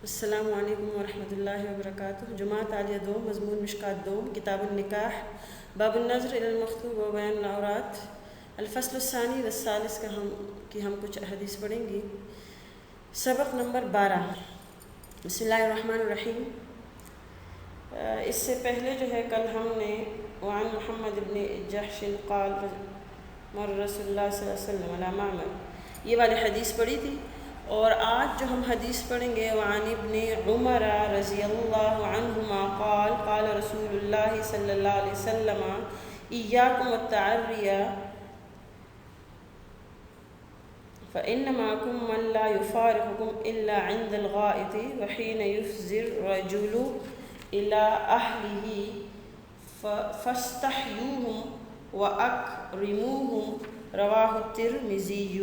السلام علیکم ورحمۃ اللہ وبرکاتہ۔ جماعت عالیہ دوم، مضمون مشکات دوم، کتاب النکاح، باب النظر الی المخطوب و بیان العورات، الفصل الثانی والثالث کی ہم کچھ حدیث پڑھیں گی۔ سبق نمبر 12۔ بسم اللہ الرحمن الرحیم۔ اس سے پہلے کل ہم نے وعن محمد بن جحش قال مر رسول اللہ صلی اللہ علیہ وسلم علی معمر، یہ والی حدیث پڑھی تھی، اور آج جو ہم حدیث پڑھیں گے وعن ابن عمر رضی اللہ عنہما قال قال رسول اللہ صلی اللہ علیہ وسلم ایاکم التعریہ فإن معكم من لا يفارقكم إلا عند الغائط وحين يفزي الرجل إلى أهله فاستحيوهم وأكرموهم رواہ الترمذی۔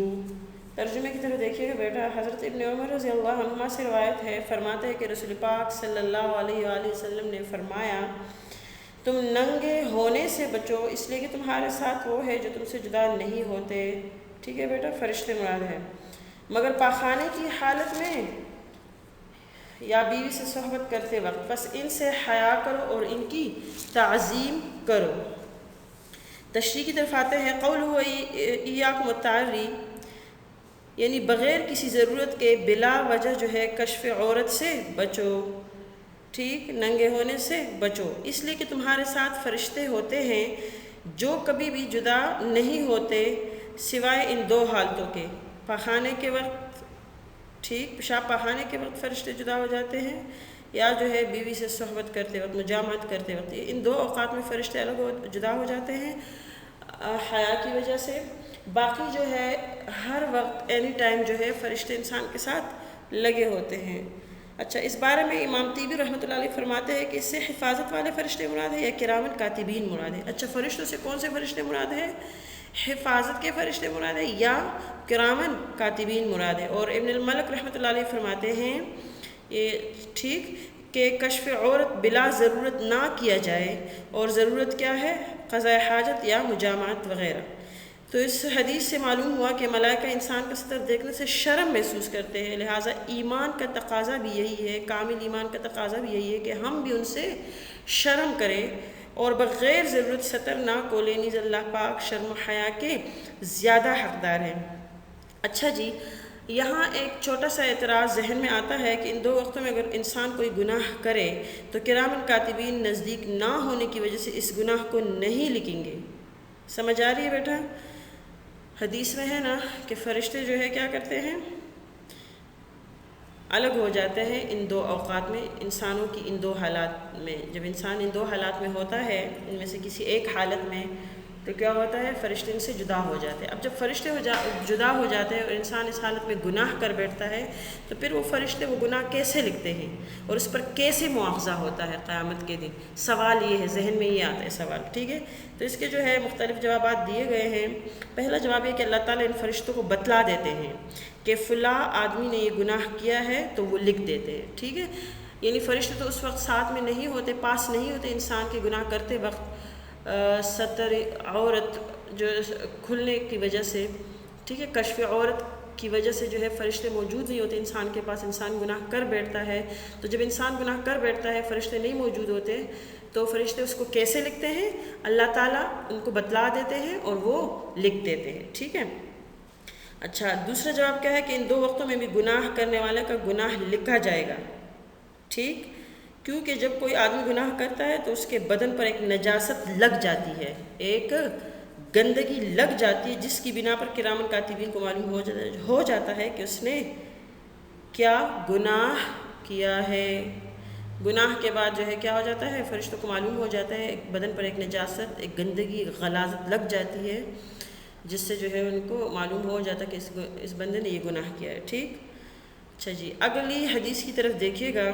ترجمے کی طرف دیکھیے گا بیٹا۔ حضرت ابن عمر رضی اللہ عنہما سے روایت ہے، فرماتے ہیں کہ رسول پاک صلی اللہ علیہ وآلہ وسلم نے فرمایا، تم ننگے ہونے سے بچو، اس لیے کہ تمہارے ساتھ وہ ہے جو تم سے جدا نہیں ہوتے۔ ٹھیک ہے بیٹا، فرشتے مراد ہے، مگر پاخانے کی حالت میں یا بیوی سے صحبت کرتے وقت، بس ان سے حیا کرو اور ان کی تعظیم کرو۔ تشریح کی طرف آتے ہیں، قولہ ایاکم التعری، یعنی بغیر کسی ضرورت کے بلا وجہ کشف عورت سے بچو، ٹھیک، ننگے ہونے سے بچو، اس لیے کہ تمہارے ساتھ فرشتے ہوتے ہیں جو کبھی بھی جدا نہیں ہوتے سوائے ان دو حالتوں کے، پاخانے کے وقت، ٹھیک، پیشاب پاخانے کے وقت فرشتے جدا ہو جاتے ہیں، یا بیوی سے صحبت کرتے وقت، مجامعت کرتے وقت، ان دو اوقات میں فرشتے جدا ہو جاتے ہیں حیا کی وجہ سے۔ باقی ہر وقت اینی ٹائم فرشتے انسان کے ساتھ لگے ہوتے ہیں۔ اچھا، اس بارے میں امام طیبی رحمۃ اللہ علیہ فرماتے ہیں کہ اس سے حفاظت والے فرشتے مراد ہیں یا کرامن کاتبین مراد ہیں۔ اچھا، فرشتوں سے کون سے فرشتے مراد ہیں؟ حفاظت کے فرشتے مراد ہیں یا کرامن کاتبین مراد ہیں؟ اور ابن الملک رحمۃ اللہ علیہ فرماتے ہیں یہ ٹھیک کہ کشف عورت بلا ضرورت نہ کیا جائے، اور ضرورت کیا ہے؟ قضاء حاجت یا مجامعت وغیرہ۔ تو اس حدیث سے معلوم ہوا کہ ملائکہ انسان کا ستر دیکھنے سے شرم محسوس کرتے ہیں، لہٰذا ایمان کا تقاضا بھی یہی ہے، کامل ایمان کا تقاضا بھی یہی ہے کہ ہم بھی ان سے شرم کریں اور بغیر ضرورت ستر نہ کھولیں، نیز اللہ پاک شرم و حیا کے زیادہ حقدار ہیں۔ اچھا جی، یہاں ایک چھوٹا سا اعتراض ذہن میں آتا ہے کہ ان دو وقتوں میں اگر انسان کوئی گناہ کرے تو کرامن کاتبین نزدیک نہ ہونے کی وجہ سے اس گناہ کو نہیں لکھیں گے۔ سمجھ آ رہی ہے بیٹا؟ حدیث میں ہے نا کہ فرشتے کیا کرتے ہیں؟ الگ ہو جاتے ہیں ان دو اوقات میں، انسانوں کی ان دو حالات میں۔ جب انسان ان دو حالات میں ہوتا ہے، ان میں سے کسی ایک حالت میں، تو کیا ہوتا ہے؟ فرشتے ان سے جدا ہو جاتے ہیں۔ اب جب فرشتے جدا ہو جاتے ہیں اور انسان اس حالت میں گناہ کر بیٹھتا ہے، تو پھر وہ فرشتے وہ گناہ کیسے لکھتے ہیں اور اس پر کیسے مواخذہ ہوتا ہے قیامت کے دن؟ سوال یہ ہے، ذہن میں یہ آتا ہے سوال، ٹھیک ہے؟ تو اس کے مختلف جوابات دیے گئے ہیں۔ پہلا جواب یہ کہ اللہ تعالیٰ ان فرشتوں کو بتلا دیتے ہیں کہ فلاں آدمی نے یہ گناہ کیا ہے، تو وہ لکھ دیتے ہیں، ٹھیک ہے؟ یعنی فرشتے تو اس وقت ساتھ میں نہیں ہوتے، پاس نہیں ہوتے انسان کے گناہ کرتے وقت، ستر عورت کھلنے کی وجہ سے، ٹھیک ہے، کشف عورت کی وجہ سے فرشتے موجود نہیں ہوتے انسان کے پاس، انسان گناہ کر بیٹھتا ہے۔ تو جب انسان گناہ کر بیٹھتا ہے، فرشتے نہیں موجود ہوتے، تو فرشتے اس کو کیسے لکھتے ہیں؟ اللہ تعالیٰ ان کو بتلا دیتے ہیں اور وہ لکھ دیتے ہیں، ٹھیک ہے؟ اچھا، دوسرا جواب کیا ہے کہ ان دو وقتوں میں بھی گناہ کرنے والے کا گناہ لکھا جائے گا، ٹھیک، کیونکہ جب کوئی آدمی گناہ کرتا ہے تو اس کے بدن پر ایک نجاست لگ جاتی ہے، ایک گندگی لگ جاتی ہے، جس کی بنا پر کرامن کاتبین کو معلوم ہو جاتا ہے کہ اس نے کیا گناہ کیا ہے۔ گناہ کے بعد کیا ہو جاتا ہے؟ فرشتوں کو معلوم ہو جاتا ہے، بدن پر ایک نجاست، ایک گندگی، غلاظت لگ جاتی ہے، جس سے ان کو معلوم ہو جاتا ہے کہ اس بندے نے یہ گناہ کیا ہے، ٹھیک۔ اچھا جی، اگلی حدیث کی طرف دیکھیے گا۔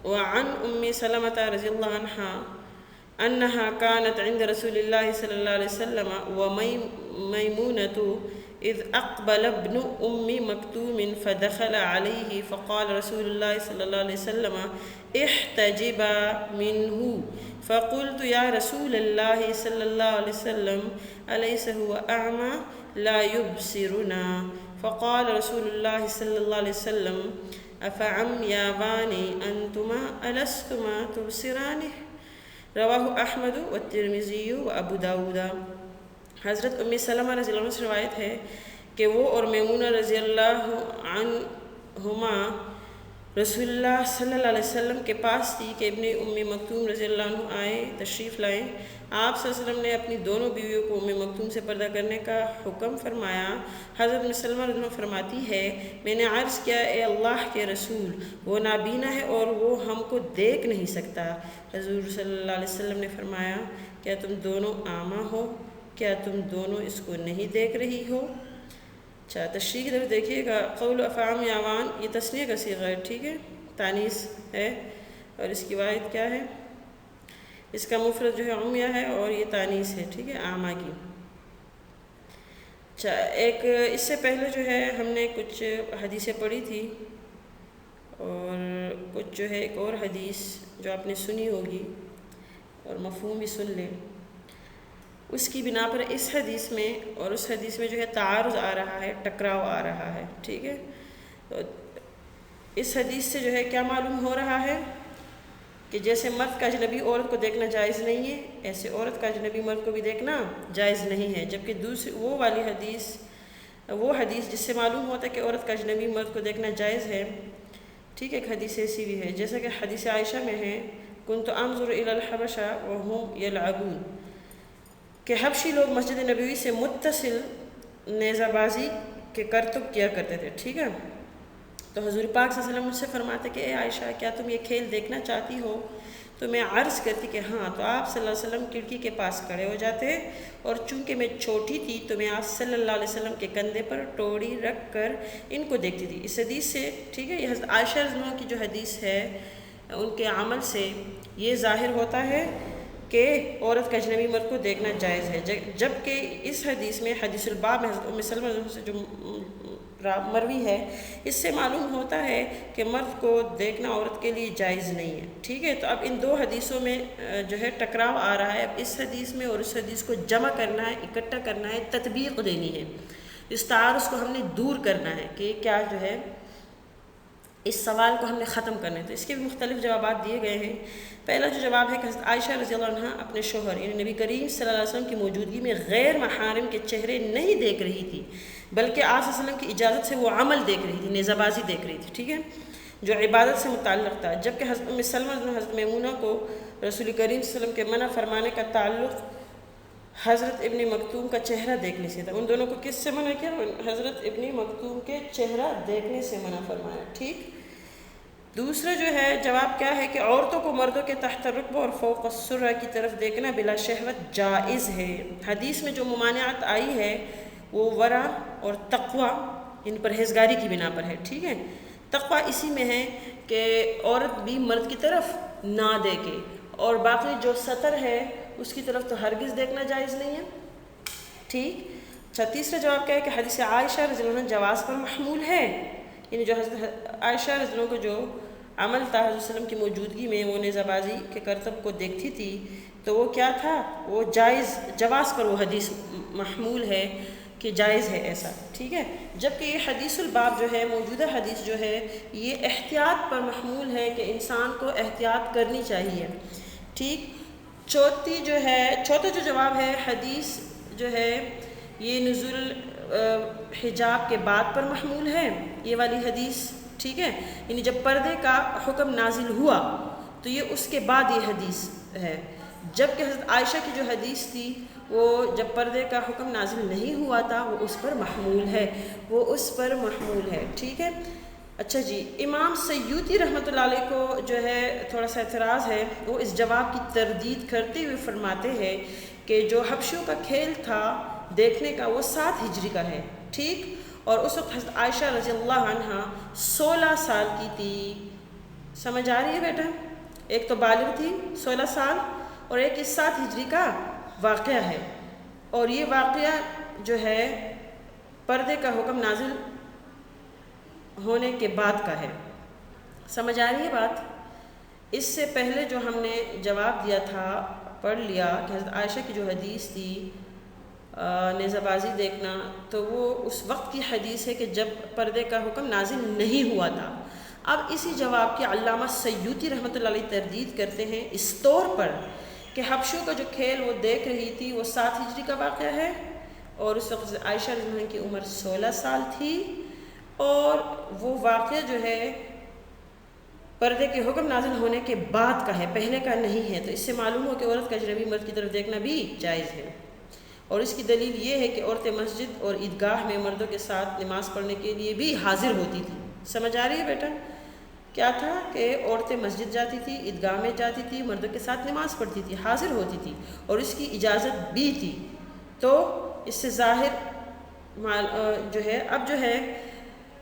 وعن ام سلمۃ رضی اللہ عنہا انہا كانت عند رسول اللہ صلی اللہ علیہ وسلم ومیمونۃ اذ اقبل ابن ام مکتوم فدخل علیہ فقال رسول اللہ صلی اللہ علیہ وسلم احتجبا منہ فقلت یا رسول اللہ صلی اللہ علیہ وسلم الیس هو اعمى لا يبصرنا فقال رسول اللہ صلی اللہ علیہ وسلم افعمیابان انتما الستما تبصران، رواہ احمد و ترمذی و ابو داود۔ حضرت ام سلمہ رضی اللہ عنہ سے روایت ہے کہ وہ اور میمونہ رضی اللہ عنہما رسول اللہ صلی اللہ علیہ وسلم کے پاس تھی کہ ابن ام مکتوم رضی اللہ عنہ آئے تشریف لائیں۔ آپ صلی اللہ علیہ وسلم نے اپنی دونوں بیویوں کو ام مکتوم سے پردہ کرنے کا حکم فرمایا۔ حضرت ام سلمہ رضی اللہ عنہ فرماتی ہے میں نے عرض کیا اے اللہ کے رسول وہ نابینا ہے اور وہ ہم کو دیکھ نہیں سکتا۔ حضور صلی اللہ علیہ وسلم نے فرمایا کیا تم دونوں اعمیٰ ہو؟ کیا تم دونوں اس کو نہیں دیکھ رہی ہو؟ اچھا تشریح کی طرف دیکھیے گا، قول افعمیابان یہ تثنیہ کا صیغہ ہے، ٹھیک ہے، تانیث ہے اور اس کی واحد کیا ہے؟ اس کا مفرد جو ہے عمیہ ہے اور یہ تانیث ہے، ٹھیک ہے، اعمیٰ کی۔ اچھا ایک اس سے پہلے جو ہے ہم نے کچھ حدیثیں پڑھی تھی اور کچھ جو ہے ایک اور حدیث جو آپ نے سنی ہوگی اور مفہوم بھی سن لیں، اس کی بنا پر اس حدیث میں اور اس حدیث میں جو ہے تعارض آ رہا ہے، ٹکراؤ آ رہا ہے، ٹھیک ہے۔ تو اس حدیث سے جو ہے کیا معلوم ہو رہا ہے کہ جیسے مرد کا اجنبی عورت کو دیکھنا جائز نہیں ہے، ایسے عورت کا اجنبی مرد کو بھی دیکھنا جائز نہیں ہے، جبکہ دوسری وہ حدیث جس سے معلوم ہوتا ہے کہ عورت کا اجنبی مرد کو دیکھنا جائز ہے، ٹھیک ہے، ایک حدیث ایسی بھی ہے جیسا کہ حدیث عائشہ میں ہے کنت انظر الی الحبشہ وهم یلعبون، کہ حبشی لوگ مسجد نبوی سے متصل نیزہ بازی کے کرتب کیا کرتے تھے، ٹھیک ہے۔ تو حضور پاک صلی اللہ علیہ وسلم مجھ سے فرماتے کہ اے عائشہ کیا تم یہ کھیل دیکھنا چاہتی ہو؟ تو میں عرض کرتی کہ ہاں، تو آپ صلی اللہ علیہ وسلم کھڑکی کے پاس کھڑے ہو جاتے اور چونکہ میں چھوٹی تھی تو میں آپ صلی اللہ علیہ وسلم کے کندھے پر ٹوڑی رکھ کر ان کو دیکھتی تھی۔ اس حدیث سے، ٹھیک ہے، یہ حضرت عائشہ رضی اللہ عنہا کی جو حدیث ہے ان کے عمل سے یہ ظاہر ہوتا ہے کہ عورت کا اجنبی مرد کو دیکھنا جائز ہے، جبکہ اس حدیث میں حدیث الباب میں حضرت ام سلمہ سے جو مروی ہے اس سے معلوم ہوتا ہے کہ مرد کو دیکھنا عورت کے لیے جائز نہیں ہے، ٹھیک ہے۔ تو اب ان دو حدیثوں میں جو ہے ٹکراؤ آ رہا ہے، اب اس حدیث میں اور اس حدیث کو جمع کرنا ہے، اکٹھا کرنا ہے، تطبیق دینی ہے، اس تعارض کو ہم نے دور کرنا ہے کہ کیا جو ہے اس سوال کو ہم نے ختم کرنا ہے۔ تو اس کے بھی مختلف جوابات دیے گئے ہیں۔ پہلا جو جواب ہے کہ حضرت عائشہ رضی اللہ عنہ اپنے شوہر یعنی نبی کریم صلی اللہ علیہ وسلم کی موجودگی میں غیر محارم کے چہرے نہیں دیکھ رہی تھی، بلکہ آپ صلی اللہ علیہ وسلم کی اجازت سے وہ عمل دیکھ رہی تھی، نیزہ بازی دیکھ رہی تھی، ٹھیک ہے، جو عبادت سے متعلق تھا۔ جبکہ حضرت ام سلمہ حضرت میمونہ کو رسول کریم صلی اللہ علیہ وسلم کے منع فرمانے کا تعلق حضرت ابن مکتوم کا چہرہ دیکھنے سے تھا۔ ان دونوں کو کس سے منع کیا؟ حضرت ابن مکتوم کے چہرہ دیکھنے سے منع فرمایا، ٹھیک۔ دوسرا جو ہے جواب کیا ہے کہ عورتوں کو مردوں کے تحت رکبہ اور فوق السرہ کی طرف دیکھنا بلا شہوت جائز ہے۔ حدیث میں جو ممانعت آئی ہے وہ ورع اور تقوی ان پرہیزگاری کی بنا پر ہے، ٹھیک ہے۔ تقوی اسی میں ہے کہ عورت بھی مرد کی طرف نہ دیکھے، اور باقی جو سطر ہے اس کی طرف تو ہرگز دیکھنا جائز نہیں ہے، ٹھیک۔ اچھا تیسرا جواب کیا ہے کہ حدیث عائشہ رضی اللہ عنہ جواز پر محمول ہے، یعنی جو حضرت عائشہ رضی اللہ عنہ کو جو عمل تھا حضرت صلی اللہ علیہ وسلم کی موجودگی میں وہ نیزہ بازی کے کرتب کو دیکھتی تھی تو وہ کیا تھا؟ وہ جواز پر وہ حدیث محمول ہے کہ جائز ہے ایسا، ٹھیک ہے۔ جبکہ یہ حدیث الباب جو ہے موجودہ حدیث جو ہے یہ احتیاط پر محمول ہے کہ انسان کو احتیاط کرنی چاہیے، ٹھیک۔ چوتھا جو جواب ہے حدیث جو ہے یہ نزول حجاب کے بعد پر محمول ہے، یہ والی حدیث، ٹھیک ہے، یعنی جب پردے کا حکم نازل ہوا تو یہ اس کے بعد یہ حدیث ہے، جبکہ حضرت عائشہ کی جو حدیث تھی وہ جب پردے کا حکم نازل نہیں ہوا تھا وہ اس پر محمول ہے، ٹھیک ہے۔ اچھا جی، امام سیوطی رحمۃ اللہ علیہ کو جو ہے تھوڑا سا اعتراض ہے، وہ اس جواب کی تردید کرتے ہوئے فرماتے ہیں کہ جو حبشیوں کا کھیل تھا دیکھنے کا وہ 7 ہجری کا ہے، ٹھیک، اور اس وقت حضرت عائشہ رضی اللہ عنہ 16 سال کی تھی۔ سمجھ آ رہی ہے بیٹا؟ ایک تو بالغ تھی 16 سال اور ایک اس 7 ہجری کا واقعہ ہے، اور یہ واقعہ جو ہے پردے کا حکم نازل ہونے کے بعد کا ہے۔ سمجھ آ رہی ہے بات؟ اس سے پہلے جو ہم نے جواب دیا تھا، پڑھ لیا کہ حضرت عائشہ کی جو حدیث تھی نیزہ بازی دیکھنا، تو وہ اس وقت کی حدیث ہے کہ جب پردے کا حکم نازل نہیں ہوا تھا، اب اسی جواب کی علامہ سیوطی رحمۃ اللہ علیہ تردید کرتے ہیں اس طور پر کہ حبشوں کا جو کھیل وہ دیکھ رہی تھی وہ 7 ہجری کا واقعہ ہے، اور اس وقت عائشہ رضی اللہ عنہا کی عمر 16 سال تھی، اور وہ واقعہ جو ہے پردے کے حکم نازل ہونے کے بعد کا ہے، پہلے کا نہیں ہے۔ تو اس سے معلوم ہو کہ عورت کا اجنبی مرد کی طرف دیکھنا بھی جائز ہے، اور اس کی دلیل یہ ہے کہ عورتیں مسجد اور عیدگاہ میں مردوں کے ساتھ نماز پڑھنے کے لیے بھی حاضر ہوتی تھی۔ سمجھ آ رہی ہے بیٹا؟ کیا تھا کہ عورتیں مسجد جاتی تھی، عیدگاہ میں جاتی تھی، مردوں کے ساتھ نماز پڑھتی تھی، حاضر ہوتی تھی، اور اس کی اجازت بھی تھی۔ تو اس سے ظاہر اب جو ہے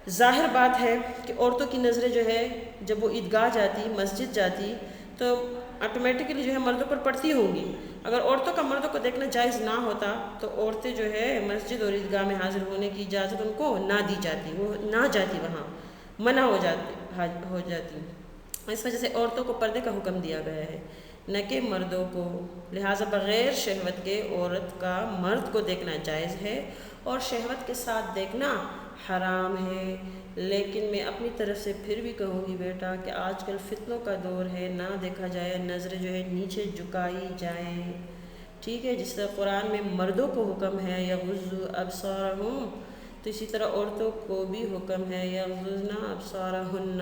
ظاہر بات ہے کہ عورتوں کی نظریں جو ہے جب وہ عیدگاہ جاتی، مسجد جاتی، تو آٹومیٹکلی جو ہے مردوں پر پڑتی ہوں گی۔ اگر عورتوں کا مردوں کو دیکھنا جائز نہ ہوتا تو عورتیں جو ہے مسجد اور عیدگاہ میں حاضر ہونے کی اجازت ان کو نہ دی جاتی، وہ نہ جاتی، وہاں منع ہو جاتی۔ اس وجہ سے عورتوں کو پردے کا حکم دیا گیا ہے، نہ کہ مردوں کو۔ لہٰذا بغیر شہوت کے عورت کا مرد کو دیکھنا جائز ہے، اور شہوت کے ساتھ دیکھنا حرام ہے۔ لیکن میں اپنی طرف سے پھر بھی کہوں گی بیٹا کہ آج کل فتنوں کا دور ہے، نہ دیکھا جائے، نظریں جو ہے نیچے جھکائی جائیں، ٹھیک ہے؟ جس طرح قرآن میں مردوں کو حکم ہے یغضوا ابصارہم، تو اسی طرح عورتوں کو بھی حکم ہے یغضضن ابصارہن،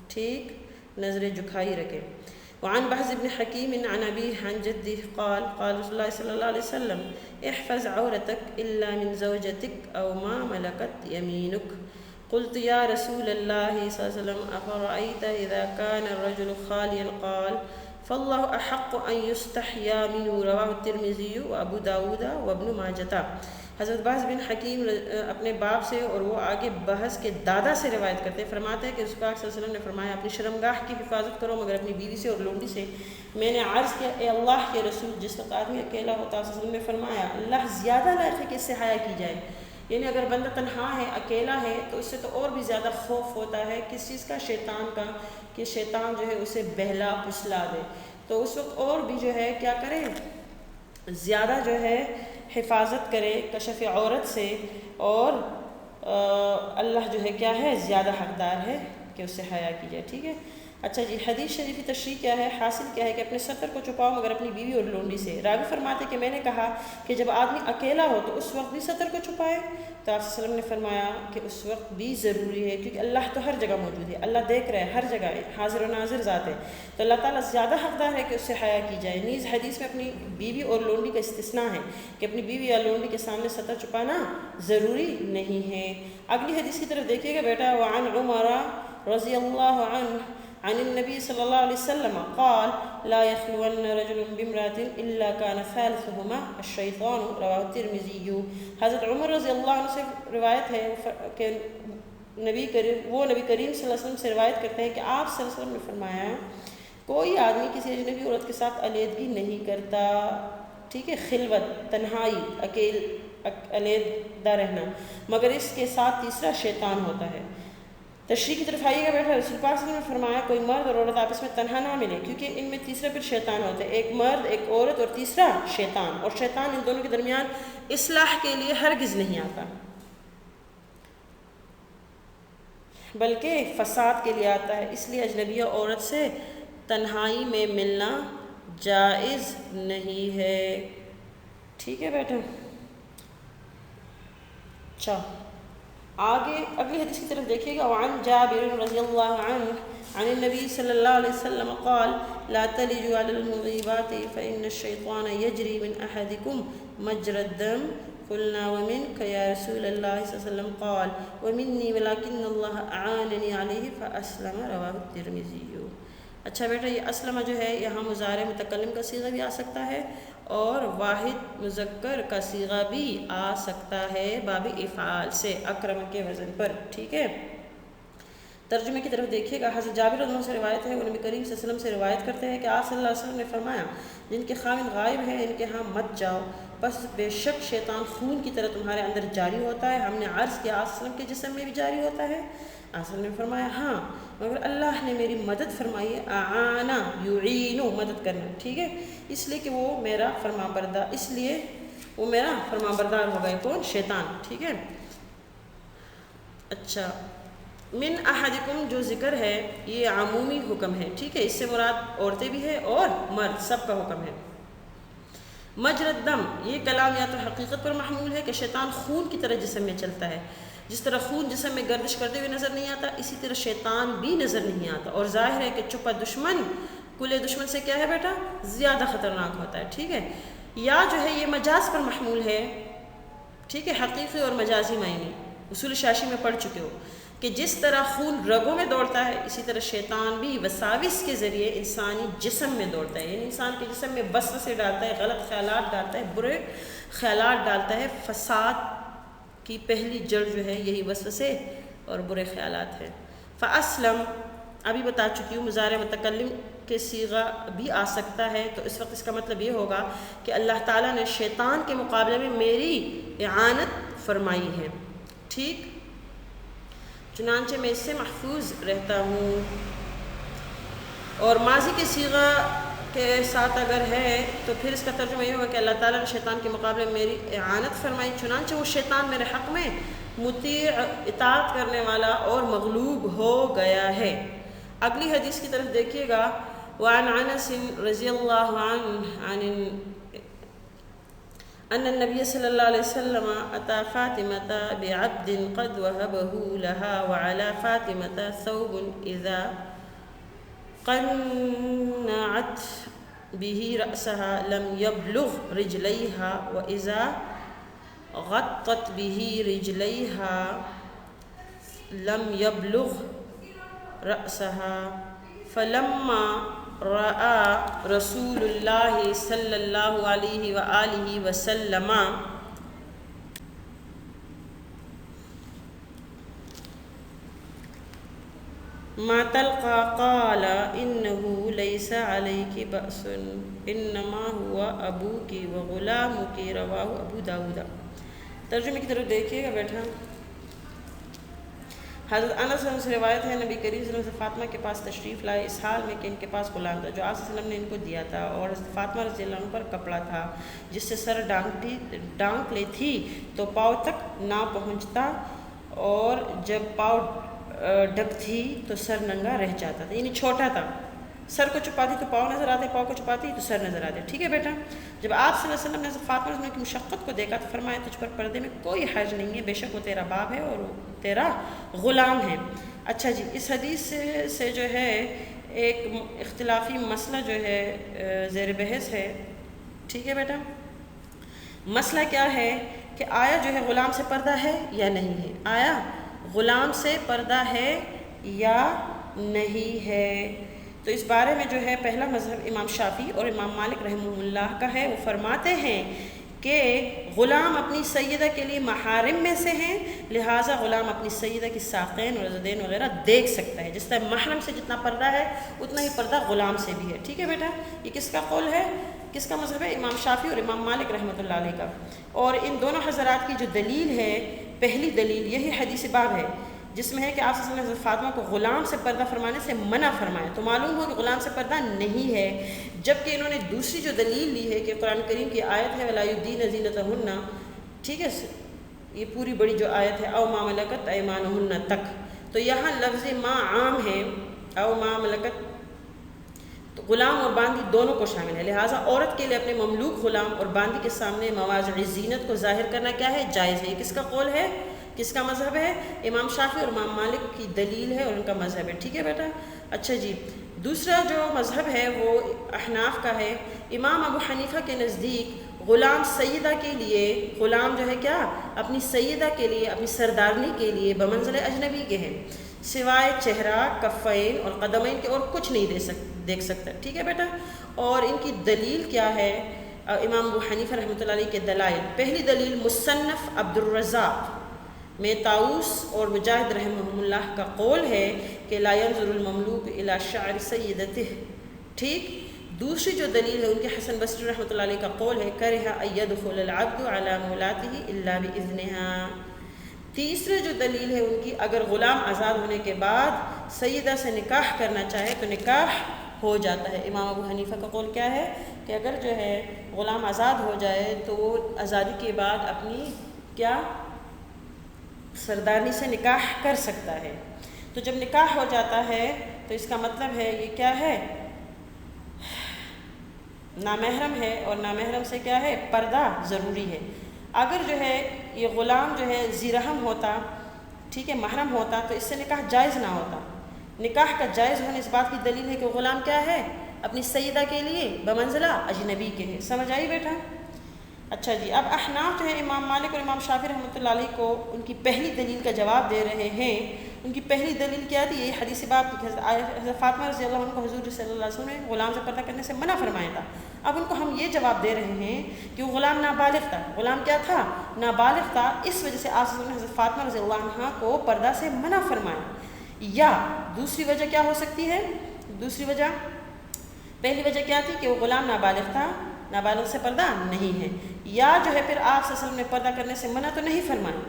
ٹھیک؟ نظریں جھکائی رکھیں۔ وعن بحز بن حکیم عن ابیہ عن جدہ قال قال رسول اللہ صلی اللہ علیہ وسلم احفظ عورتك الا من زوجتك او ما ملكت يمينك قلت يا رسول الله صلی اللہ علیہ وسلم افرأيت اذا كان الرجل خاليا قال فالله احق ان يستحيا منه رواه الترمذي وابو داود وابن ماجہ۔ حضرت بحز بن حکیم اپنے باپ سے اور وہ آگے بحز کے دادا سے روایت کرتے ہیں، فرماتے ہیں کہ رسول اللہ صلی اللہ علیہ وسلم نے فرمایا اپنی شرمگاہ کی حفاظت کرو مگر اپنی بیوی سے اور لونڈی سے۔ میں نے عرض کیا اے اللہ کے رسول، جس وقت آدمی اکیلا ہوتا ہے، صلی اللہ علیہ وسلم نے فرمایا اللہ زیادہ لائق ہے کہ اس سے حیا کی جائے، یعنی اگر بندہ تنہا ہے، اکیلا ہے، تو اس سے تو اور بھی زیادہ خوف ہوتا ہے کس چیز کا؟ شیطان کا، کہ شیطان جو ہے اسے بہلا پھسلا دے۔ تو اس وقت اور بھی جو ہے کیا کرے؟ زیادہ جو ہے حفاظت کرے کشف عورت سے، اور اللہ جو ہے کیا ہے؟ زیادہ حقدار ہے کہ اس سے حیا کی جائے، ٹھیک ہے؟ اچھا جی، حدیث شریف کی تشریح کیا ہے؟ حاصل کیا ہے کہ اپنے ستر کو چھپاؤ مگر اپنی بیوی اور لونڈی سے۔ راوی فرماتے کہ میں نے کہا کہ جب آدمی اکیلا ہو تو اس وقت بھی ستر کو چھپائے، تو آپ صلی اللہ علیہ وسلم نے فرمایا کہ اس وقت بھی ضروری ہے، کیونکہ اللہ تو ہر جگہ موجود ہے، اللہ دیکھ رہا ہے ہر جگہ، حاضر و ناظر ذات ہے، تو اللہ تعالیٰ زیادہ حقدار ہے کہ اس سے حیا کی جائے۔ نیز حدیث میں اپنی بیوی اور لونڈی کا استثناء ہے کہ اپنی بیوی یا لونڈی کے سامنے ستر چھپانا ضروری نہیں ہے۔ اگلی حدیث کی طرف دیکھیے گا بیٹا۔ وعن عمر رضی اللہ عنہ عن النبی صلی اللہ علیہ وسلم قال لا يخلون رجل بامرأة الا كان ثالثهما الشیطان رواه الترمذی۔ حضرت عمر رضی اللہ عنہ سے روایت ہے کہ نبی کریم صلی اللہ علیہ وسلم سے روایت کرتے ہیں کہ آپ صلی اللہ علیہ وسلم نے فرمایا کوئی آدمی کسی اجنبی عورت کے ساتھ علیحدگی نہیں کرتا، ٹھیک ہے؟ خلوت، تنہائی، علیحدہ رہنا، مگر اس کے ساتھ تیسرا شیطان ہوتا ہے۔ تشریح کی طرف آئیے گا بیٹھا۔ رسول پاک صلی اللہ علیہ وسلم نے فرمایا کوئی مرد اور عورت آپس میں تنہا نہ ملے، کیونکہ ان میں تیسرا پھر شیطان ہوتا ہے، ایک مرد، ایک عورت، اور تیسرا شیطان، اور شیطان ان دونوں کے درمیان اصلاح کے لیے ہرگز نہیں آتا بلکہ فساد کے لیے آتا ہے۔ اس لیے اجنبیہ عورت سے تنہائی میں ملنا جائز نہیں ہے، ٹھیک ہے بیٹا؟ اچھا، آگے اگلی حدیث کی طرف دیکھیے گا۔ وعن جابر رضی اللہ عنہ عن النبی صلی اللہ علیہ وسلم قال لا تلجوا على المغیبات فإن الشیطان یجری من احدکم مجرى الدم قلنا ومنك یا رسول اللہ صلی اللہ علیہ وسلم قال ومنی ولكن اللہ اعاننی علیہ فاسلم رواه الترمذی۔ اچھا بیٹا، یہ اسلمہ جو ہے یہاں مضارع متکلم کا صیغہ بھی آ سکتا ہے اور واحد مذکر کا صیغہ بھی آ سکتا ہے باب افعال سے، اکرم کے وزن پر، ٹھیک ہے؟ ترجمے کی طرف دیکھیے گا۔ حضرت جابر رضی اللہ عنہ سے روایت ہے، وہ نبی کریم صلی اللہ علیہ وسلم سے روایت کرتے ہیں کہ آپ صلی اللہ علیہ وسلم نے فرمایا جن کے خاوند غائب ہیں ان کے ہاں مت جاؤ، بس بے شک شیطان خون کی طرح تمہارے اندر جاری ہوتا ہے۔ ہم نے عرض کیا آپ صلی اللہ علیہ وسلم کے جسم میں بھی جاری ہوتا ہے؟ آپ صلی اللہ علیہ وسلم نے فرمایا ہاں، مگر اللہ نے میری مدد فرمائی ہے، اعانا یعینو، مدد کرنا، ٹھیک ہے؟ اس لیے کہ وہ میرا فرمانبردار، اس لیے وہ میرا فرمانبردار ہوگا، کون؟ شیطان، ٹھیک ہے؟ اچھا، من احدکم جو ذکر ہے یہ عمومی حکم ہے، ٹھیک ہے، اس سے مراد عورتیں بھی ہے اور مرد، سب کا حکم ہے۔ مجرد دم، یہ کلام یا تو حقیقت پر محمول ہے کہ شیطان خون کی طرح جسم میں چلتا ہے، جس طرح خون جسم میں گردش کرتے ہوئے نظر نہیں آتا اسی طرح شیطان بھی نظر نہیں آتا، اور ظاہر ہے کہ چھپا دشمن کھلے دشمن سے کیا ہے بیٹا، زیادہ خطرناک ہوتا ہے، ٹھیک ہے۔ یا جو ہے یہ مجاز پر محمول ہے، ٹھیک ہے، حقیقی اور مجازی معنی اصول شاشی میں پڑھ چکے ہو کہ جس طرح خون رگوں میں دوڑتا ہے اسی طرح شیطان بھی وساوس کے ذریعے انسانی جسم میں دوڑتا ہے، یعنی انسان کے جسم میں وسوسے ڈالتا ہے، غلط خیالات ڈالتا ہے، برے خیالات ڈالتا ہے۔ فساد کی پہلی جڑ جو ہے یہی وسوسے اور برے خیالات ہیں۔ فاسلم ابھی بتا چکی ہوں، مضارع متکلم کے صیغہ بھی آ سکتا ہے، تو اس وقت اس کا مطلب یہ ہوگا کہ اللہ تعالیٰ نے شیطان کے مقابلے میں میری اعانت فرمائی ہے، ٹھیک، چنانچہ میں اس سے محفوظ رہتا ہوں۔ اور ماضی کے صیغہ کے ساتھ اگر ہے تو پھر اس کا ترجمہ یہ ہوگا کہ اللہ تعالیٰ نے شیطان کے مقابلے میں میری اعانت فرمائی، چنانچہ وہ شیطان میرے حق میں مطیع، اطاعت کرنے والا اور مغلوب ہو گیا ہے۔ اگلی حدیث کی طرف دیکھیے گا، وعن انس رضی اللہ عنہ ان النبی صلی اللہ علیہ وسلم اتى فاطمة بعبد قد وهبه لها وعلى فاطمة ثوب اذا قنعت به رأسها لم يبلغ رجليها واذا غطت به رجليها لم يبلغ رأسها فلما رأى رسول اللہ صلی اللہ علیہ وآلہ وسلم ما تلقى قال إنه ليس عليك بأس إنما هو أبوك وغلامك، رواه ابو داود۔ ترجمے کی طرف دیکھیے گا بیٹھا، حضرت انس سے روایت ہے، نبی کریم صلی اللہ علیہ وسلم فاطمہ کے پاس تشریف لائے اس حال میں کہ ان کے پاس غلام تھا جو آپ صلی اللہ علیہ وسلم نے ان کو دیا تھا، اور فاطمہ رضی اللہ عنہ پر کپڑا تھا جس سے سر ڈانک لی تھی تو پاؤں تک نہ پہنچتا، اور جب پاؤں ڈھک تھی تو سر ننگا رہ جاتا تھا، یعنی چھوٹا تھا، سر کو چھپاتی تو پاؤں نظر آتے، پاؤں کو چھپاتی تو سر نظر آتے، ٹھیک ہے بیٹا۔ جب آپ صلی اللہ علیہ وسلم نے فاطمہ رضی اللہ عنہ کی مشقت کو دیکھا تو فرمایا تجھ پر پردے میں کوئی حرج نہیں ہے، بے شک وہ تیرا باپ ہے اور وہ تیرا غلام ہے۔ اچھا جی، اس حدیث سے جو ہے ایک اختلافی مسئلہ جو ہے زیر بحث ہے، ٹھیک ہے بیٹا۔ مسئلہ کیا ہے کہ آیا جو ہے غلام سے پردہ ہے یا نہیں ہے، آیا غلام سے پردہ ہے یا نہیں ہے؟ تو اس بارے میں جو ہے پہلا مذہب امام شافعی اور امام مالک رحمہ اللہ کا ہے، وہ فرماتے ہیں کہ غلام اپنی سیدہ کے لیے محارم میں سے ہیں، لہٰذا غلام اپنی سیدہ کی ساقین اور زدین وغیرہ دیکھ سکتا ہے، جس طرح محرم سے جتنا پردہ ہے اتنا ہی پردہ غلام سے بھی ہے، ٹھیک ہے بیٹا۔ یہ کس کا قول ہے، کس کا مذہب ہے؟ امام شافعی اور امام مالک رحمۃ اللہ علیہ کا۔ اور ان دونوں حضرات کی جو دلیل ہے، پہلی دلیل یہی حدیث باب ہے جس میں ہے کہ آپ صلی اللہ علیہ وسلم نے فاطمہ کو غلام سے پردہ فرمانے سے منع فرمایا، تو معلوم ہو کہ غلام سے پردہ نہیں ہے۔ جبکہ انہوں نے دوسری جو دلیل لی ہے کہ قرآن کریم کی آیت ہے وَلَا يُبْدِينَ زِينَتَهُنَّ، ٹھیک ہے، یہ پوری بڑی جو آیت ہے او ما ملکت ایمانہن تک، تو یہاں لفظ ما عام ہے، او ما ملکت، تو غلام اور باندی دونوں کو شامل ہے، لہٰذا عورت کے لیے اپنے مملوک غلام اور باندی کے سامنے مواضع زینت کو ظاہر کرنا کیا ہے، جائز ہے۔ یہ کس کا قول ہے، کس کا مذہب ہے؟ امام شافعی اور امام مالک کی دلیل ہے اور ان کا مذہب ہے، ٹھیک ہے بیٹا۔ اچھا جی، دوسرا جو مذہب ہے وہ احناف کا ہے۔ امام ابو حنیفہ کے نزدیک غلام سیدہ کے لیے، غلام جو ہے کیا، اپنی سیدہ کے لیے، اپنی سردارنی کے لیے بمنزل اجنبی کے ہیں، سوائے چہرہ، کفین اور قدمین کے اور کچھ نہیں دیکھ سکتا، ٹھیک ہے بیٹا۔ اور ان کی دلیل کیا ہے؟ امام ابو حنیفہ رحمۃ اللہ علیہ کے دلائل، پہلی دلیل مصنف عبد الرزاق میں طاؤس اور مجاہد رحمہ اللہ کا قول ہے کہ لا ينظر المملوک الى شعر سیدتہ، ٹھیک۔ دوسری جو دلیل ہے ان کے حسن بصری رحمۃ اللہ علیہ کا قول ہے کرہ ان يدخل العبد على مولاته الا باذنها۔ تیسری جو دلیل ہے ان کی، اگر غلام آزاد ہونے کے بعد سیدہ سے نکاح کرنا چاہے تو نکاح ہو جاتا ہے۔ امام ابو حنیفہ کا قول کیا ہے کہ اگر جو ہے غلام آزاد ہو جائے تو وہ آزادی کے بعد اپنی کیا سردارنی سے نکاح کر سکتا ہے۔ تو جب نکاح ہو جاتا ہے تو اس کا مطلب ہے یہ کیا ہے، نامحرم ہے، اور نامحرم سے کیا ہے، پردہ ضروری ہے۔ اگر جو ہے یہ غلام جو ہے ذی رحم ہوتا، ٹھیک ہے، محرم ہوتا، تو اس سے نکاح جائز نہ ہوتا۔ نکاح کا جائز ہونے اس بات کی دلیل ہے کہ غلام کیا ہے، اپنی سیدہ کے لیے بمنزلہ اجنبی کے ہے۔ سمجھ آئی بیٹا؟ اچھا جی، اب احناف جو ہے امام مالک اور امام شافعی رحمۃ اللہ علیہ کو ان کی پہلی دلیل کا جواب دے رہے ہیں۔ ان کی پہلی دلیل کیا تھی؟ یہ حدیث باب کی، حضرت فاطمہ رضی اللہ عنہ کو حضور صلی اللہ علیہ وسلم نے غلام سے پردہ کرنے سے منع فرمایا تھا۔ اب ان کو ہم یہ جواب دے رہے ہیں کہ وہ غلام نابالغ تھا۔ غلام کیا تھا؟ نابالغ تھا، اس وجہ سے آپ نے حضرت فاطمہ رضی اللہ عنہ کو پردہ سے منع فرمایا۔ یا دوسری وجہ کیا ہو سکتی ہے؟ دوسری وجہ، پہلی وجہ کیا تھی کہ وہ غلام نابالغ تھا، نابالغ سے پردہ نہیں ہے۔ یا جو ہے پھر آپ صلی اللہ علیہ وسلم نے پردہ کرنے سے منع تو نہیں فرمایا،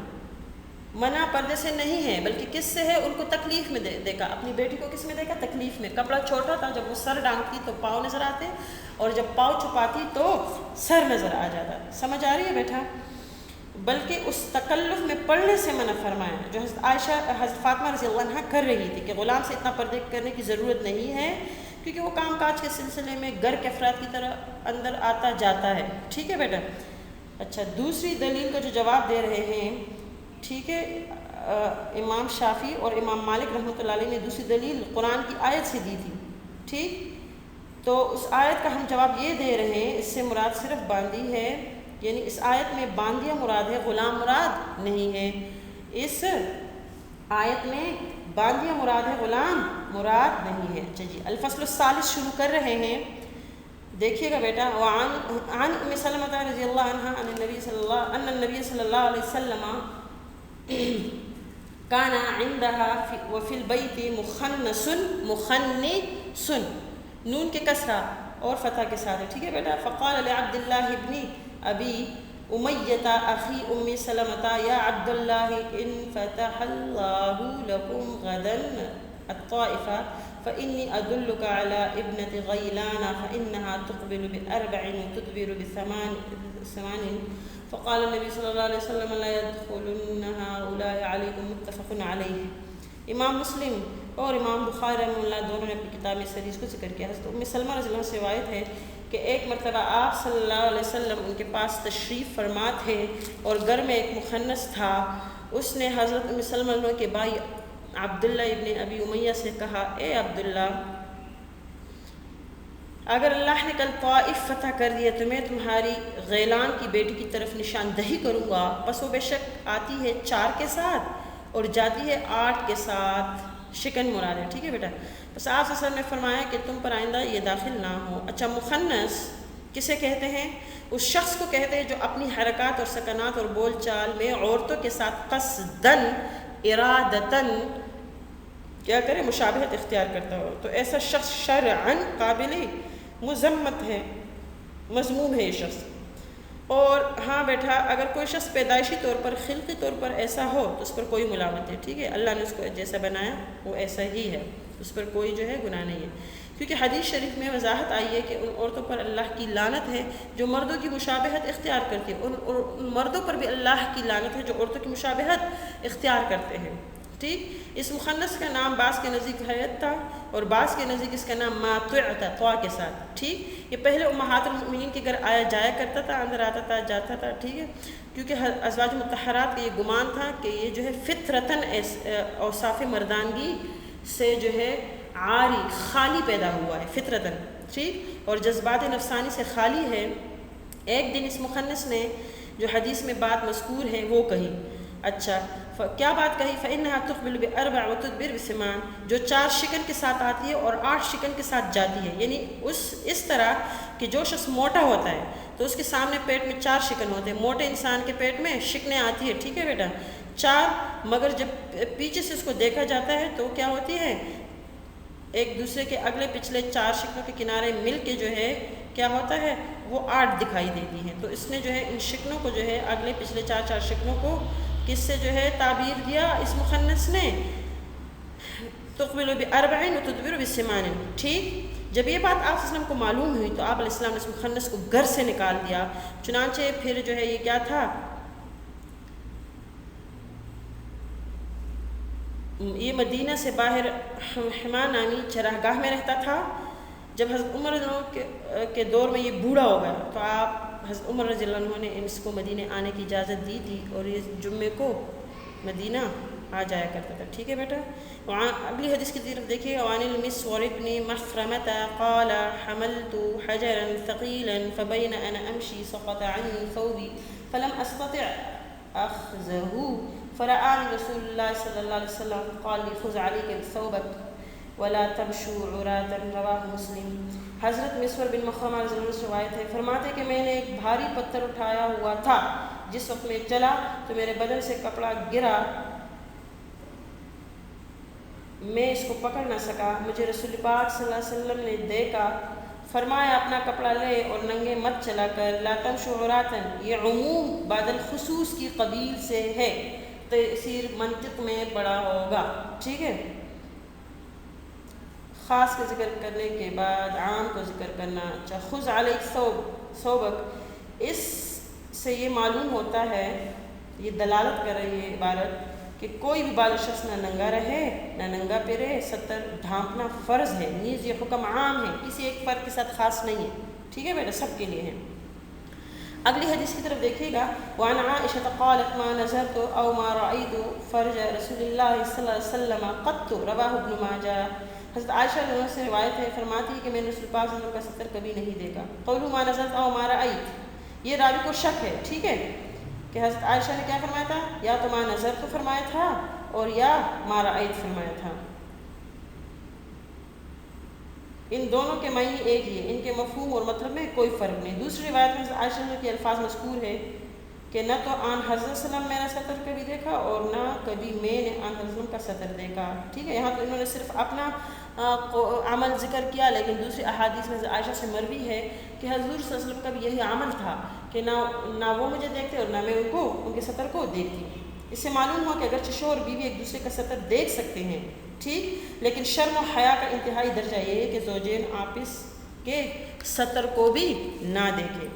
منع پردے سے نہیں ہے بلکہ کس سے ہے؟ ان کو تکلیف میں دیکھا، اپنی بیٹی کو کس میں دیکھا؟ تکلیف میں۔ کپڑا چھوٹا تھا، جب وہ سر ڈھانکتی تو پاؤں نظر آتے، اور جب پاؤں چھپاتی تو سر نظر آ جاتا۔ سمجھ آ رہی ہے بیٹا؟ بلکہ اس تکلف میں پڑھنے سے منع فرمایا جو حضرت عائشہ، حضرت فاطمہ رضی اللہ عنہ کر رہی تھی کہ غلام سے اتنا پردے کرنے کی ضرورت نہیں ہے، کیونکہ وہ کام کاج کے سلسلے میں گھر کے افراد کی طرح اندر آتا جاتا ہے۔ ٹھیک ہے بیٹا؟ اچھا، دوسری دلیل کا جو جواب دے رہے ہیں، ٹھیک ہے، امام شافعی اور امام مالک رحمۃ اللہ علیہ نے دوسری دلیل قرآن کی آیت سے دی تھی۔ ٹھیک، تو اس آیت کا ہم جواب یہ دے رہے ہیں، اس سے مراد صرف باندی ہے، یعنی اس آیت میں باندیاں مراد ہے، غلام مراد نہیں ہے۔ اس آیت میں باندیاں مراد ہے، غلام مراد نہیں ہے۔ اچھا جی، الفصل الثالث شروع کر رہے ہیں، دیکھیے گا بیٹا۔ عن ام سلمۃ رضی اللہ عنہ ان النبی صلی اللہ علیہ وسلم کان عندها وفی البیت مخنث، نون کے کسرہ اور فتح کے ساتھ ہے، ٹھیک ہے بیٹا۔ فقال لعبد اللہ ابن ابی امیۃ اخی ام سلمۃ یا عبد اللہ ان فتح اللہ لکم غدا الطائفہ فإني أدلك على ابنة غيلان فإنها تقبل بأربع وتدبر بثمان فقال النبي صلی اللہ علیہ وسلم لا يدخلن هؤلاء عليكم، متفق علیہ۔ امام مسلم اور امام بخاری رحمہ اللہ دونوں نے اپنی کتاب میں اس حدیث کو ذکر کیا۔ حضرت ام سلمہ رضی اللہ عنہ سے روایت ہے کہ ایک مرتبہ آپ صلی اللہ علیہ وسلم ان کے پاس تشریف فرما تھے اور گھر میں ایک مخنث تھا۔ اس نے حضرت ام سلمہ کے بھائی عبداللہ ابن ابی امیہ سے کہا، اے عبداللہ، اگر اللہ نے کل طائف فتح کر دیا تو میں تمہاری غیلان کی بیٹی کی طرف نشاندہی کروں گا، پس وہ بے شک آتی ہے 4 کے ساتھ اور جاتی ہے 8 کے ساتھ، شکن مراد ہے، ٹھیک ہے بیٹا۔ بس آپ صلی اللہ علیہ وسلم نے فرمایا کہ تم پر آئندہ یہ داخل نہ ہو۔ اچھا، مخنث کسے کہتے ہیں؟ اس شخص کو کہتے ہیں جو اپنی حرکات اور سکنات اور بول چال میں عورتوں کے ساتھ قصداً ارادتاً کیا کرے، مشابہت اختیار کرتا ہو، تو ایسا شخص شرعاً قابل مذمت ہے، مذموم ہے یہ شخص۔ اور ہاں بیٹا، اگر کوئی شخص پیدائشی طور پر، خلقی طور پر ایسا ہو تو اس پر کوئی ملامت ہے، ٹھیک ہے، اللہ نے اس کو جیسا بنایا وہ ایسا ہی ہے، اس پر کوئی جو ہے گناہ نہیں ہے، کیونکہ حدیث شریف میں وضاحت آئی ہے کہ ان عورتوں پر اللہ کی لعنت ہے جو مردوں کی مشابہت اختیار کرتی ہیں، ان مردوں پر بھی اللہ کی لعنت ہے جو عورتوں کی مشابہت اختیار کرتے ہیں، ٹھیک۔ اس مخنث کا نام بعض کے نزدیک حیت تھا اور بعض کے نزدیک اس کا نام ماطع تھا، طا کے ساتھ، ٹھیک۔ یہ پہلے امہات المؤمنین کے گھر آیا جایا کرتا تھا، اندر آتا تھا جاتا تھا، ٹھیک ہے، کیونکہ ازواج مطہرات کا یہ گمان تھا کہ یہ جو ہے فطرتاً اوصاف مردانگی سے جو ہے عاری، خالی پیدا ہوا ہے فطرتاً، ٹھیک، اور جذبات نفسانی سے خالی ہے۔ ایک دن اس مخنث نے جو حدیث میں بات مذکور ہے وہ کہی۔ اچھا، کیا بات کہی؟ فإنها تقبل بأربع وتدبر بثمان، جو 4 شکن کے ساتھ آتی ہے اور 8 شکن کے ساتھ جاتی ہے، یعنی اس طرح کہ جو شخص موٹا ہوتا ہے تو اس کے سامنے پیٹ میں 4 شکن ہوتے ہیں، موٹے انسان کے پیٹ میں شکنیں آتی ہے، ٹھیک ہے بیٹا، 4، مگر جب پیچھے سے اس کو دیکھا جاتا ہے تو کیا ہوتی ہے، ایک دوسرے کے اگلے پچھلے 4 شکنوں کے کنارے مل کے جو ہے کیا ہوتا ہے، وہ 8 دکھائی دیتی ہیں۔ تو اس نے جو ہے ان شکنوں کو جو ہے اگلے پچھلے 4 شکنوں کو کس سے جو ہے تعبیر دیا اس مخنث نے؟ تقبل بأربع وتدبر بثمان، ٹھیک۔ جب یہ بات آپ علیہ وسلم کو معلوم ہوئی تو آپ علیہ السلام نے اس مخنث کو گھر سے نکال دیا، چنانچہ پھر جو ہے یہ کیا تھا، یہ مدینہ سے باہر حما نامی چراگاہ میں رہتا تھا. جب حضرت عمر رضی اللہ عنہ کے دور میں یہ بوڑھا ہو گیا تو آپ حضرت عمر رضی اللہ عنہ نے اس کو مدینہ آنے کی اجازت دی تھی اور یہ جمعے کو مدینہ آ جایا کرتا تھا. ٹھیک ہے بیٹا. اگلی حدیث کی طرف دیکھیے. وعن المسور بن مخرمة قال حملت حجرا ثقيلا فبين انا امشي سقط عني ثوبي فلم استطع اخذه فرآني رسول الله صلی اللہ علیہ وسلم قال لي خذ عليك بثوبك ولا تمشوا عراة. رواہ مسلم. حضرت مسور بن مخرمہ رضی اللہ عنہ سے روایت ہے، فرماتے کہ میں نے ایک بھاری پتھر اٹھایا ہوا تھا، جس وقت میں چلا تو میرے بدن سے کپڑا گرا، میں اس کو پکڑ نہ سکا. مجھے رسول پاک صلی اللہ علیہ وسلم نے دیکھا، فرمایا اپنا کپڑا لے اور ننگے مت چلا کر. لا تمشوا عراة، یہ عموم بعد الخصوص کی قبیل سے ہے، تاثیر منطق میں بڑا ہوگا. ٹھیک ہے. خاص کا ذکر کرنے کے بعد عام کو ذکر کرنا. اچھا، خذ علیک ثوبک، اس سے یہ معلوم ہوتا ہے، یہ دلالت کر رہی ہے عبارت کہ کوئی بھی بالغ شخص نہ ننگا رہے نہ ننگا پھرے، ستر ڈھانپنا فرض ہے. نیز یہ حکم عام ہے، کسی ایک فرد کے ساتھ خاص نہیں ہے. ٹھیک ہے بیٹا، سب کے لیے ہے. اگلی حدیث کی طرف دیکھیے گا. وعن عائشہ قالت ما نظرت او ما رأيت فرج رسول اللہ صلی اللہ علیہ وسلم قط. رواہ ابن ماجہ. حضرت عائشہ رضی اللہ عنہا سے روایت ہے، فرماتی ہے کہ میں نے رسول پاک صلی اللہ علیہ وسلم کا ستر کبھی نہیں دیکھا. قولوا ما نظرت او ما رأيت، یہ راوی کو شک ہے. ٹھیک ہے، کہ حضرت عائشہ نے کیا فرمایا تھا، یا تو ما نظر تو فرمایا تھا اور یا ما رأيت فرمایا تھا. ان دونوں کے معنی ایک ہی ہے، ان کے مفہوم اور مطلب میں کوئی فرق نہیں. دوسری روایت میں حضرت عائشہ کے الفاظ مذکور ہے کہ نہ تو آن حضرت صلی اللہ علیہ وسلم میں نے ستر کبھی دیکھا اور نہ کبھی میں نے آن حضرت وسلم کا ستر دیکھا. ٹھیک ہے. یہاں تو انہوں نے صرف اپنا عمل ذکر کیا، لیکن دوسری احادیث میں حضرت عائشہ سے مروی ہے کہ حضور صلی اللہ علیہ وسلم کا بھی یہی عمل تھا کہ نہ وہ مجھے دیکھتے اور نہ میں ان کے ستر کو دیکھتی. اس سے معلوم ہوا کہ اگرچہ شوہر اور بیوی ایک دوسرے کا ستر دیکھ سکتے ہیں، ٹھیک، لیکن شرم و حیا کا انتہائی درجہ یہ ہے کہ زوجین آپس کے ستر کو بھی نہ دیکھے.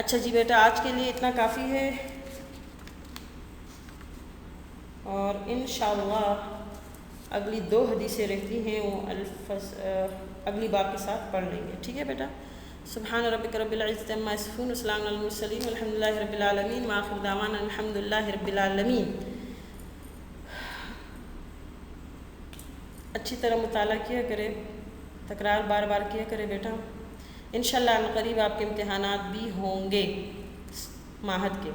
اچھا جی بیٹا، آج کے لیے اتنا کافی ہے اور انشاءاللہ اگلی 2 حدیثیں رہتی ہیں وہ اگلی باب کے ساتھ پڑھ لیں گے. ٹھیک ہے بیٹا. سبحان ربک رب العزت عما یصفون وسلام علی المرسلین والحمد للہ رب العالمین وآخر دعوانا الحمد للہ رب العالمین. اچھی طرح مطالعہ کیا کرے، تکرار بار بار کیا کرے بیٹا. انشاءاللہ عنقریب آپ کے امتحانات بھی ہوں گے ماہد کے.